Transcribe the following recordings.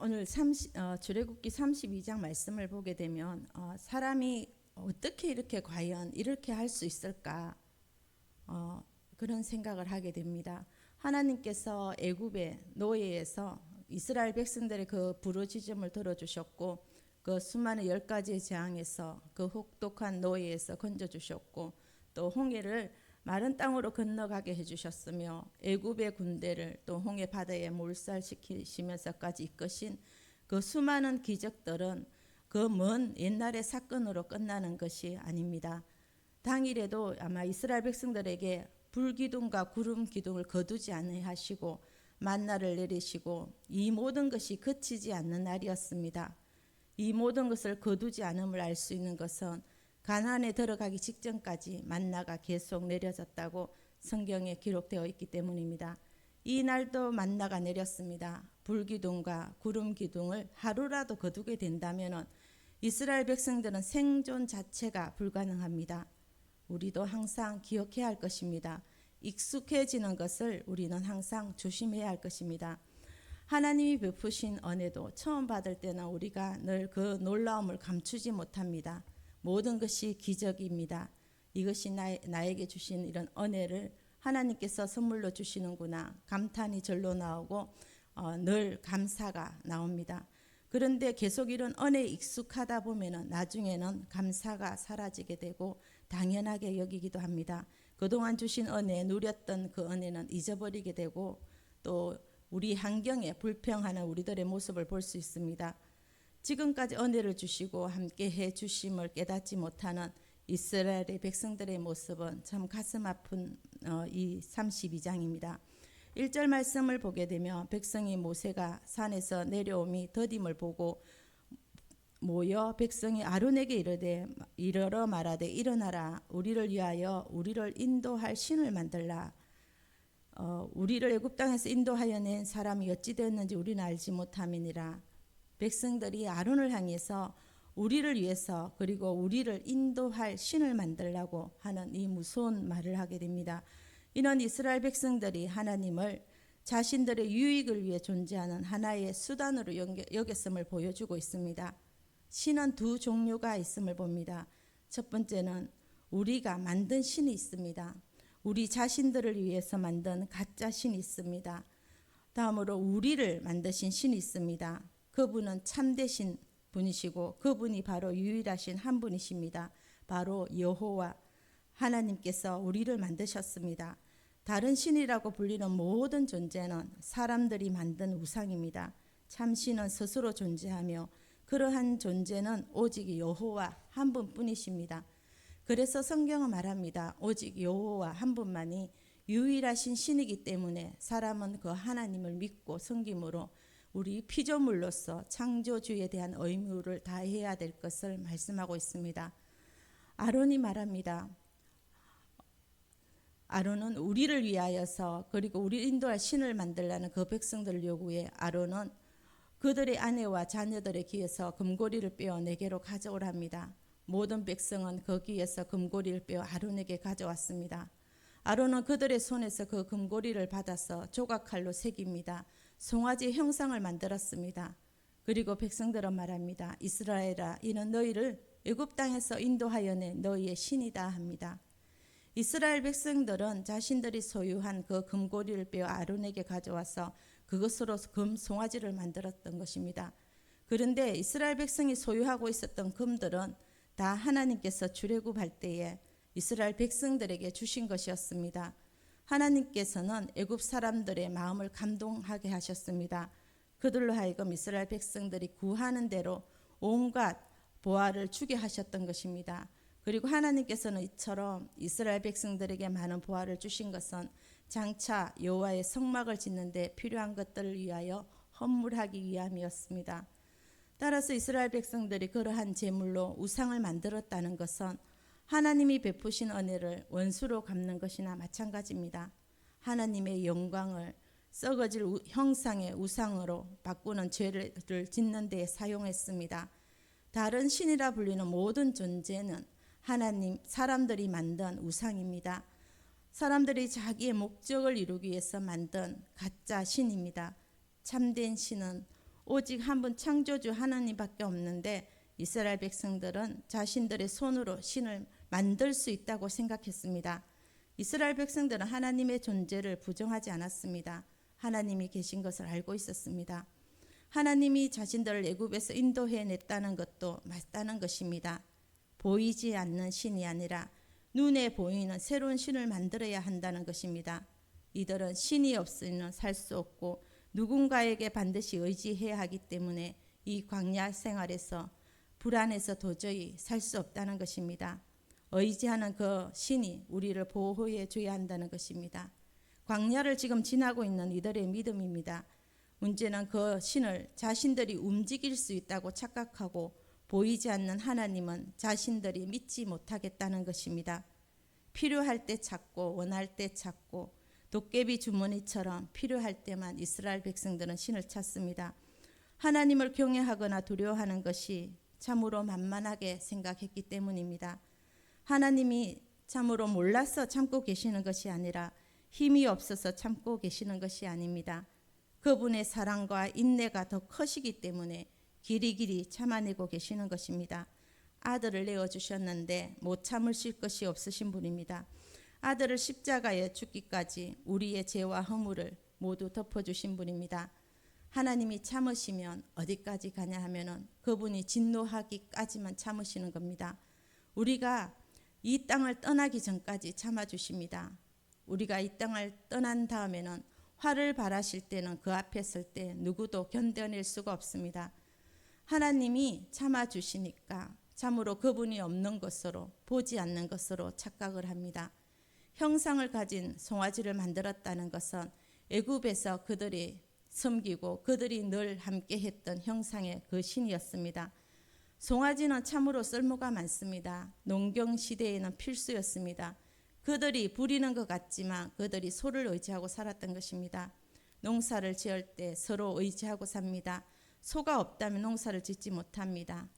오늘 출애굽기 32장 말씀을 보게 되면 사람이 어떻게 이렇게 과연 이렇게 할 수 있을까 그런 생각을 하게 됩니다. 하나님께서 애굽의 노예에서 이스라엘 백성들의 그 부르짖음을 들어주셨고 그 수많은 10가지의 재앙에서 그 혹독한 노예에서 건져주셨고 또 홍해를 마른 땅으로 건너가게 해주셨으며 애굽의 군대를 또 홍해 바다에 몰살시키시면서까지 이끄신 그 수많은 기적들은 그 먼 옛날의 사건으로 끝나는 것이 아닙니다. 당일에도 아마 이스라엘 백성들에게 불기둥과 구름 기둥을 거두지 아니하시고 만나를 내리시고 이 모든 것이 그치지 않는 날이었습니다. 이 모든 것을 거두지 않음을 알 수 있는 것은 가나안에 들어가기 직전까지 만나가 계속 내려졌다고 성경에 기록되어 있기 때문입니다. 이 날도 만나가 내렸습니다. 불기둥과 구름 기둥을 하루라도 거두게 된다면 이스라엘 백성들은 생존 자체가 불가능합니다. 우리도 항상 기억해야 할 것입니다. 익숙해지는 것을 우리는 항상 조심해야 할 것입니다. 하나님이 베푸신 은혜도 처음 받을 때는 우리가 늘 그 놀라움을 감추지 못합니다. 모든 것이 기적입니다. 이것이 나에게 주신 이런 은혜를 하나님께서 선물로 주시는구나 감탄이 절로 나오고 늘 감사가 나옵니다. 그런데 계속 이런 은혜에 익숙하다 보면 나중에는 감사가 사라지게 되고 당연하게 여기기도 합니다. 그동안 주신 은혜, 누렸던 그 은혜는 잊어버리게 되고 또 우리 환경에 불평하는 우리들의 모습을 볼 수 있습니다. 지금까지 은혜를 주시고 함께 해 주심을 깨닫지 못하는 이스라엘의 백성들의 모습은 참 가슴 아픈 이 32장입니다. 1절 말씀을 보게 되면 백성이 모세가 산에서 내려옴이 더딤을 보고 모여 백성이 아론에게 이르러 말하되 일어나라 우리를 위하여 우리를 인도할 신을 만들라. 우리를 애굽 땅에서 인도하여 낸 사람이 어찌 되었는지 우리는 알지 못함이니라. 백성들이 아론을 향해서 우리를 위해서 그리고 우리를 인도할 신을 만들라고 하는 이 무서운 말을 하게 됩니다. 이는 이스라엘 백성들이 하나님을 자신들의 유익을 위해 존재하는 하나의 수단으로 여겼음을 보여주고 있습니다. 신은 두 종류가 있음을 봅니다. 첫 번째는 우리가 만든 신이 있습니다. 우리 자신들을 위해서 만든 가짜 신이 있습니다. 다음으로 우리를 만드신 신이 있습니다. 그분은 참되신 분이시고 그분이 바로 유일하신 한 분이십니다. 바로 여호와 하나님께서 우리를 만드셨습니다. 다른 신이라고 불리는 모든 존재는 사람들이 만든 우상입니다. 참신은 스스로 존재하며 그러한 존재는 오직 여호와 한 분뿐이십니다. 그래서 성경은 말합니다. 오직 여호와 한 분만이 유일하신 신이기 때문에 사람은 그 하나님을 믿고 섬김으로 우리 피조물로서 창조주에 대한 의무를 다해야 될 것을 말씀하고 있습니다. 아론이 말합니다. 아론은 우리를 위하여서 그리고 우리 인도할 신을 만들라는 그 백성들을 요구해 아론은 그들의 아내와 자녀들의 귀에서 금고리를 빼어 내게로 가져오랍니다. 모든 백성은 그 귀에서 금고리를 빼어 아론에게 가져왔습니다. 아론은 그들의 손에서 그 금고리를 받아서 조각칼로 새깁니다. 송아지 형상을 만들었습니다. 그리고 백성들은 말합니다. 이스라엘아 이는 너희를 애굽 땅에서 인도하여 낸 너희의 신이다 합니다. 이스라엘 백성들은 자신들이 소유한 그 금고리를 빼어 아론에게 가져와서 그것으로 금 송아지를 만들었던 것입니다. 그런데 이스라엘 백성이 소유하고 있었던 금들은 다 하나님께서 출애굽할 때에 이스라엘 백성들에게 주신 것이었습니다. 하나님께서는 애굽 사람들의 마음을 감동하게 하셨습니다. 그들로 하여금 이스라엘 백성들이 구하는 대로 온갖 보화를 주게 하셨던 것입니다. 그리고 하나님께서는 이처럼 이스라엘 백성들에게 많은 보화를 주신 것은 장차 여호와의 성막을 짓는 데 필요한 것들을 위하여 헌물하기 위함이었습니다. 따라서 이스라엘 백성들이 그러한 제물로 우상을 만들었다는 것은 하나님이 베푸신 은혜를 원수로 갚는 것이나 마찬가지입니다. 하나님의 영광을 썩어질 형상의 우상으로 바꾸는 죄를 짓는 데 사용했습니다. 다른 신이라 불리는 모든 존재는 하나님, 사람들이 만든 우상입니다. 사람들이 자기의 목적을 이루기 위해서 만든 가짜 신입니다. 참된 신은 오직 한 분 창조주 하나님밖에 없는데 이스라엘 백성들은 자신들의 손으로 신을 만들 수 있다고 생각했습니다. 이스라엘 백성들은 하나님의 존재를 부정하지 않았습니다. 하나님이 계신 것을 알고 있었습니다. 하나님이 자신들을 애굽에서 인도해냈다는 것도 맞다는 것입니다. 보이지 않는 신이 아니라 눈에 보이는 새로운 신을 만들어야 한다는 것입니다. 이들은 신이 없이는 살 수 없고 누군가에게 반드시 의지해야 하기 때문에 이 광야 생활에서 불안해서 도저히 살 수 없다는 것입니다. 의지하는 그 신이 우리를 보호해 줘야 한다는 것입니다. 광야를 지금 지나고 있는 이들의 믿음입니다. 문제는 그 신을 자신들이 움직일 수 있다고 착각하고 보이지 않는 하나님은 자신들이 믿지 못하겠다는 것입니다. 필요할 때 찾고 원할 때 찾고 도깨비 주머니처럼 필요할 때만 이스라엘 백성들은 신을 찾습니다. 하나님을 경외하거나 두려워하는 것이 참으로 만만하게 생각했기 때문입니다. 하나님이 참으로 몰라서 참고 계시는 것이 아니라 힘이 없어서 참고 계시는 것이 아닙니다. 그분의 사랑과 인내가 더 크시기 때문에 길이길이 참아내고 계시는 것입니다. 아들을 내어주셨는데 못 참으실 것이 없으신 분입니다. 아들을 십자가에 죽기까지 우리의 죄와 허물을 모두 덮어주신 분입니다. 하나님이 참으시면 어디까지 가냐 하면은 그분이 진노하기까지만 참으시는 겁니다. 우리가 이 땅을 떠나기 전까지 참아주십니다. 우리가 이 땅을 떠난 다음에는 화를 발하실 때는 그 앞에 설 때 누구도 견뎌낼 수가 없습니다. 하나님이 참아주시니까 참으로 그분이 없는 것으로 보지 않는 것으로 착각을 합니다. 형상을 가진 송아지를 만들었다는 것은 애굽에서 그들이 섬기고 그들이 늘 함께 했던 형상의 그 신이었습니다. 송아지는 참으로 쓸모가 많습니다. 농경 시대에는 필수였습니다. 그들이 부리는 것 같지만 그들이 소를 의지하고 살았던 것입니다. 농사를 지을 때 서로 의지하고 삽니다. 소가 없다면 농사를 짓지 못합니다.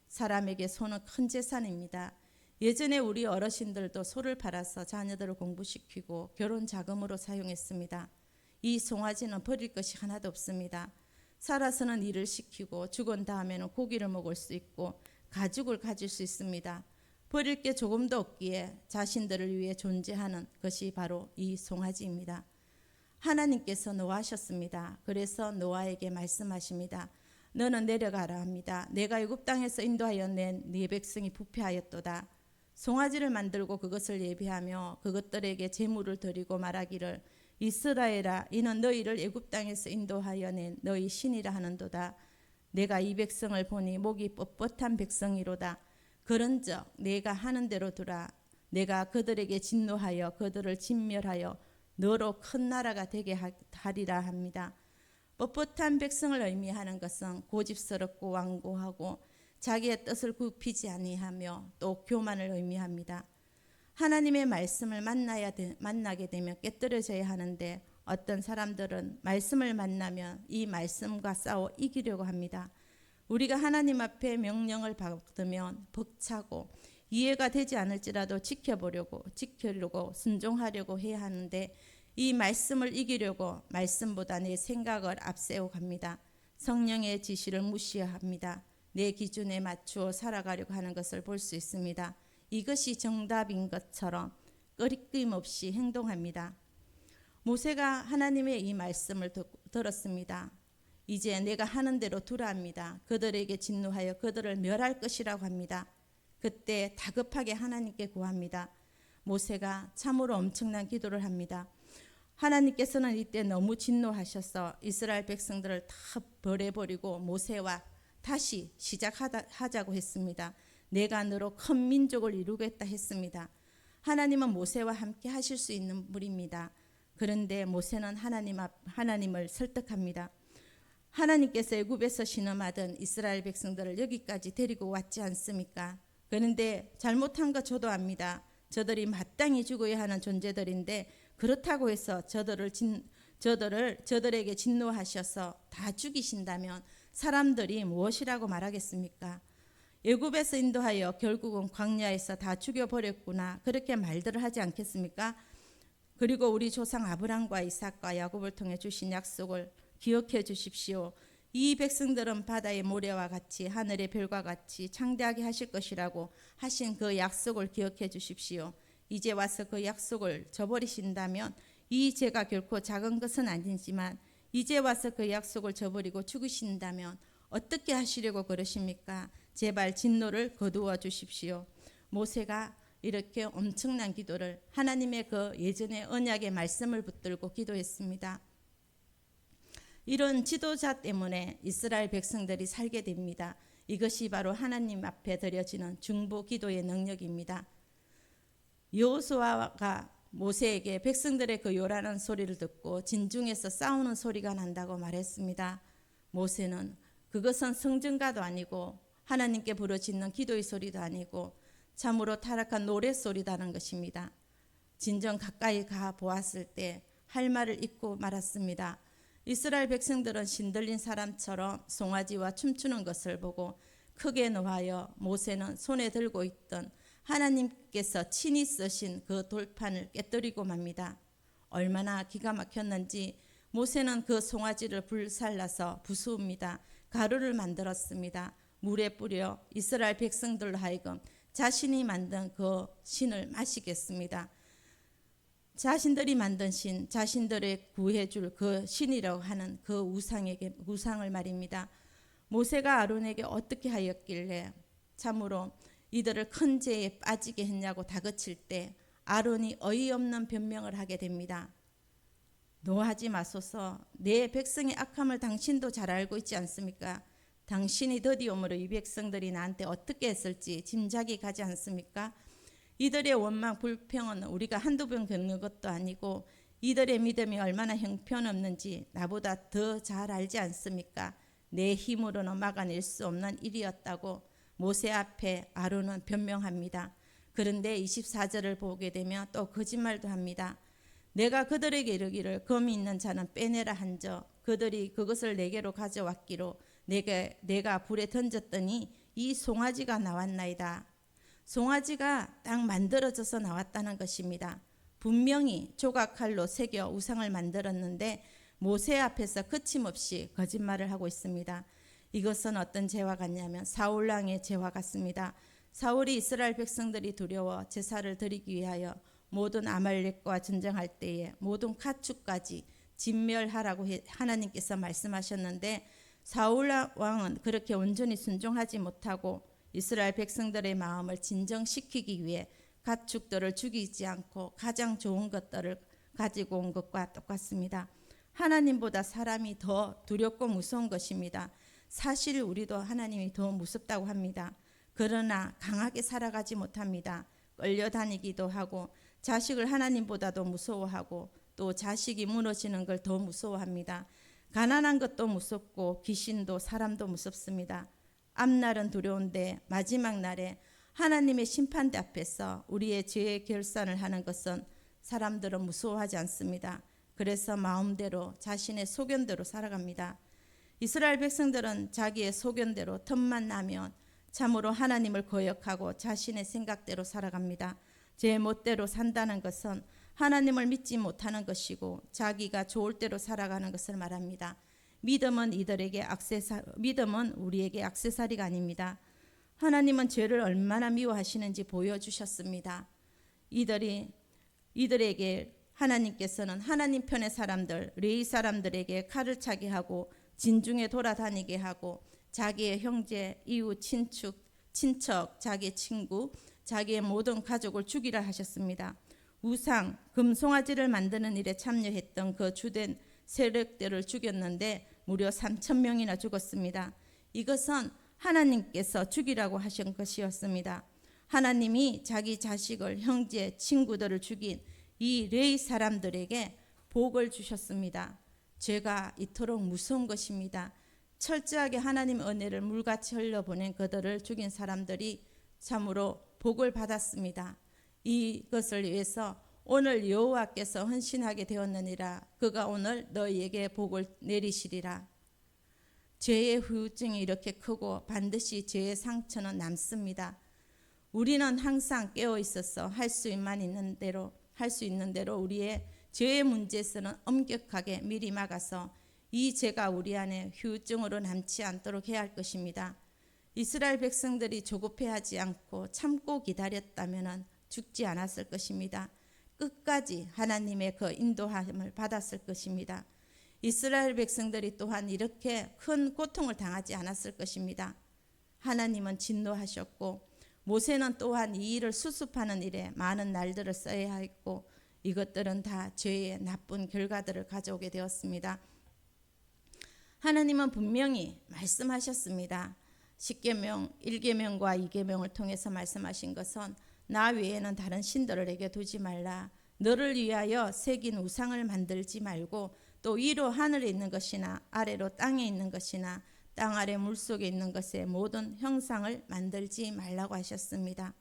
사람에게 소는 큰 재산입니다. 예전에 우리 어르신들도 소를 팔아서 자녀들을 공부시키고 결혼 자금으로 사용했습니다. 이 송아지는 버릴 것이 하나도 없습니다. 살아서는 일을 시키고 죽은 다음에는 고기를 먹을 수 있고 가죽을 가질 수 있습니다. 버릴 게 조금도 없기에 자신들을 위해 존재하는 것이 바로 이 송아지입니다. 하나님께서 노하셨습니다. 그래서 노아에게 말씀하십니다. 너는 내려가라 합니다. 내가 애굽 땅에서 인도하여 낸 네 백성이 부패하였도다. 송아지를 만들고 그것을 예비하며 그것들에게 제물을 드리고 말하기를 이스라엘아 이는 너희를 애굽 땅에서 인도하여 낸 너희 신이라 하는도다. 내가 이 백성을 보니 목이 뻣뻣한 백성이로다. 그런즉 내가 하는 대로 두라. 내가 그들에게 진노하여 그들을 진멸하여 너로 큰 나라가 되게 하리라 합니다. 뻣뻣한 백성을 의미하는 것은 고집스럽고 완고하고 자기의 뜻을 굽히지 아니하며 또 교만을 의미합니다. 하나님의 말씀을 만나게 되면 깨뜨려져야 하는데 어떤 사람들은 말씀을 만나면 이 말씀과 싸워 이기려고 합니다. 우리가 하나님 앞에 명령을 받으면 벅차고 이해가 되지 않을지라도 지키려고 순종하려고 해야 하는데 이 말씀을 이기려고 말씀보다 내 생각을 앞세워 갑니다. 성령의 지시를 무시합니다. 내 기준에 맞추어 살아가려고 하는 것을 볼 수 있습니다. 이것이 정답인 것처럼 끊임없이 행동합니다. 모세가 하나님의 이 말씀을 들었습니다. 이제 내가 하는 대로 두라 합니다. 그들에게 진노하여 그들을 멸할 것이라고 합니다. 그때 다급하게 하나님께 구합니다. 모세가 참으로 엄청난 기도를 합니다. 하나님께서는 이때 너무 진노하셔서 이스라엘 백성들을 다 벌해버리고 모세와 다시 시작하자고 했습니다. 내가 너로 큰 민족을 이루겠다 했습니다. 하나님은 모세와 함께 하실 수 있는 분입니다. 그런데 모세는 하나님을 설득합니다. 하나님께서 애굽에서 신음하던 이스라엘 백성들을 여기까지 데리고 왔지 않습니까? 그런데 잘못한 거 저도 압니다. 저들이 마땅히 죽어야 하는 존재들인데 그렇다고 해서 저들에게 진노하셔서 다 죽이신다면 사람들이 무엇이라고 말하겠습니까? 애굽에서 인도하여 결국은 광야에서 다 죽여버렸구나 그렇게 말들을 하지 않겠습니까? 그리고 우리 조상 아브람과 이삭과 야곱을 통해 주신 약속을 기억해 주십시오. 이 백성들은 바다의 모래와 같이 하늘의 별과 같이 창대하게 하실 것이라고 하신 그 약속을 기억해 주십시오. 이제 와서 그 약속을 저버리신다면 이 죄가 결코 작은 것은 아니지만 이제 와서 그 약속을 저버리고 죽으신다면 어떻게 하시려고 그러십니까? 제발 진노를 거두어 주십시오. 모세가 이렇게 엄청난 기도를 하나님의 그 예전의 언약의 말씀을 붙들고 기도했습니다. 이런 지도자 때문에 이스라엘 백성들이 살게 됩니다. 이것이 바로 하나님 앞에 드려지는 중보 기도의 능력입니다. 여호수아가 모세에게 백성들의 그 요란한 소리를 듣고 진중에서 싸우는 소리가 난다고 말했습니다. 모세는 그것은 성전가도 아니고 하나님께 부르짖는 기도의 소리도 아니고 참으로 타락한 노랫소리다는 것입니다. 진정 가까이 가 보았을 때 할 말을 잊고 말았습니다. 이스라엘 백성들은 신들린 사람처럼 송아지와 춤추는 것을 보고 크게 노하여 모세는 손에 들고 있던 하나님께서 친히 쓰신 그 돌판을 깨뜨리고 맙니다. 얼마나 기가 막혔는지 모세는 그 송아지를 불살라서 부수입니다. 가루를 만들었습니다. 물에 뿌려 이스라엘 백성들로 하여금 자신이 만든 그 신을 마시겠습니다. 자신들이 만든 신, 자신들의 구해줄 그 신이라고 하는 그 우상을 말입니다. 모세가 아론에게 어떻게 하였길래 참으로 이들을 큰 죄에 빠지게 했냐고 다그칠 때 아론이 어이없는 변명을 하게 됩니다. 노하지 마소서. 내 백성의 악함을 당신도 잘 알고 있지 않습니까? 당신이 더디옴으로 이 백성들이 나한테 어떻게 했을지 짐작이 가지 않습니까? 이들의 원망 불평은 우리가 한두 번 겪는 것도 아니고 이들의 믿음이 얼마나 형편없는지 나보다 더 잘 알지 않습니까? 내 힘으로는 막아낼 수 없는 일이었다고 모세 앞에 아론은 변명합니다. 그런데 24절을 보게 되면 또 거짓말도 합니다. 내가 그들에게 이르기를 검이 있는 자는 빼내라 한저 그들이 그것을 내게로 가져왔기로 내가 불에 던졌더니 이 송아지가 나왔나이다. 송아지가 딱 만들어져서 나왔다는 것입니다. 분명히 조각칼로 새겨 우상을 만들었는데 모세 앞에서 거침없이 거짓말을 하고 있습니다. 이것은 어떤 죄와 같냐면 사울왕의 죄와 같습니다. 사울이 이스라엘 백성들이 두려워 제사를 드리기 위하여 모든 아말렉과 전쟁할 때에 모든 가축까지 진멸하라고 하나님께서 말씀하셨는데 사울 왕은 그렇게 온전히 순종하지 못하고 이스라엘 백성들의 마음을 진정시키기 위해 가축들을 죽이지 않고 가장 좋은 것들을 가지고 온 것과 똑같습니다. 하나님보다 사람이 더 두렵고 무서운 것입니다. 사실 우리도 하나님이 더 무섭다고 합니다. 그러나 강하게 살아가지 못합니다. 끌려다니기도 하고 자식을 하나님보다도 무서워하고 또 자식이 무너지는 걸 더 무서워합니다. 가난한 것도 무섭고 귀신도 사람도 무섭습니다. 앞날은 두려운데 마지막 날에 하나님의 심판대 앞에서 우리의 죄의 결산을 하는 것은 사람들은 무서워하지 않습니다. 그래서 마음대로 자신의 소견대로 살아갑니다. 이스라엘 백성들은 자기의 소견대로 틈만 나면 참으로 하나님을 거역하고 자신의 생각대로 살아갑니다. 제 멋대로 산다는 것은 하나님을 믿지 못하는 것이고 자기가 좋을 대로 살아가는 것을 말합니다. 믿음은 우리에게 액세서리가 아닙니다. 하나님은 죄를 얼마나 미워하시는지 보여주셨습니다. 이들에게 하나님께서는 하나님 편의 사람들, 레위 사람들에게 칼을 차게 하고 진중에 돌아다니게 하고 자기의 형제, 이웃, 친척, 자기의 친구, 자기의 모든 가족을 죽이라 하셨습니다. 우상, 금송아지를 만드는 일에 참여했던 그 주된 세력들을 죽였는데 무려 3,000명이나 죽었습니다. 이것은 하나님께서 죽이라고 하신 것이었습니다. 하나님이 자기 자식을, 형제, 친구들을 죽인 이 레위 사람들에게 복을 주셨습니다. 죄가 이토록 무서운 것입니다. 철저하게 하나님의 은혜를 물같이 흘려보낸 그들을 죽인 사람들이 참으로 복을 받았습니다. 이것을 위해서 오늘 여호와께서 헌신하게 되었느니라. 그가 오늘 너희에게 복을 내리시리라. 죄의 후유증이 이렇게 크고 반드시 죄의 상처는 남습니다. 우리는 항상 깨어 있어서 할 수 있는 대로 우리의 죄의 문제에서는 엄격하게 미리 막아서 이 죄가 우리 안에 후유증으로 남지 않도록 해야 할 것입니다. 이스라엘 백성들이 조급해하지 않고 참고 기다렸다면 죽지 않았을 것입니다. 끝까지 하나님의 그 인도함을 받았을 것입니다. 이스라엘 백성들이 또한 이렇게 큰 고통을 당하지 않았을 것입니다. 하나님은 진노하셨고 모세는 또한 이 일을 수습하는 일에 많은 날들을 써야 했고 이것들은 다 죄의 나쁜 결과들을 가져오게 되었습니다. 하나님은 분명히 말씀하셨습니다. 십계명 1계명과 2계명을 통해서 말씀하신 것은 나 외에는 다른 신들을 내게 두지 말라. 너를 위하여 새긴 우상을 만들지 말고 또 위로 하늘에 있는 것이나 아래로 땅에 있는 것이나 땅 아래 물속에 있는 것의 모든 형상을 만들지 말라고 하셨습니다.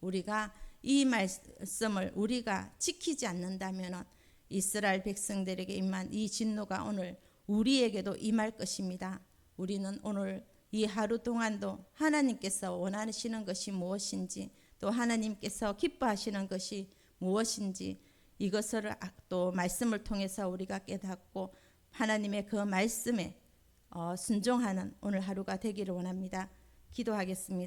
우리가 이 말씀을 우리가 지키지 않는다면 이스라엘 백성들에게 임한 이 진노가 오늘 우리에게도 임할 것입니다. 우리는 오늘 이 하루 동안도 하나님께서 원하시는 것이 무엇인지 또 하나님께서 기뻐하시는 것이 무엇인지 이것을 또 말씀을 통해서 우리가 깨닫고 하나님의 그 말씀에 순종하는 오늘 하루가 되기를 원합니다. 기도하겠습니다.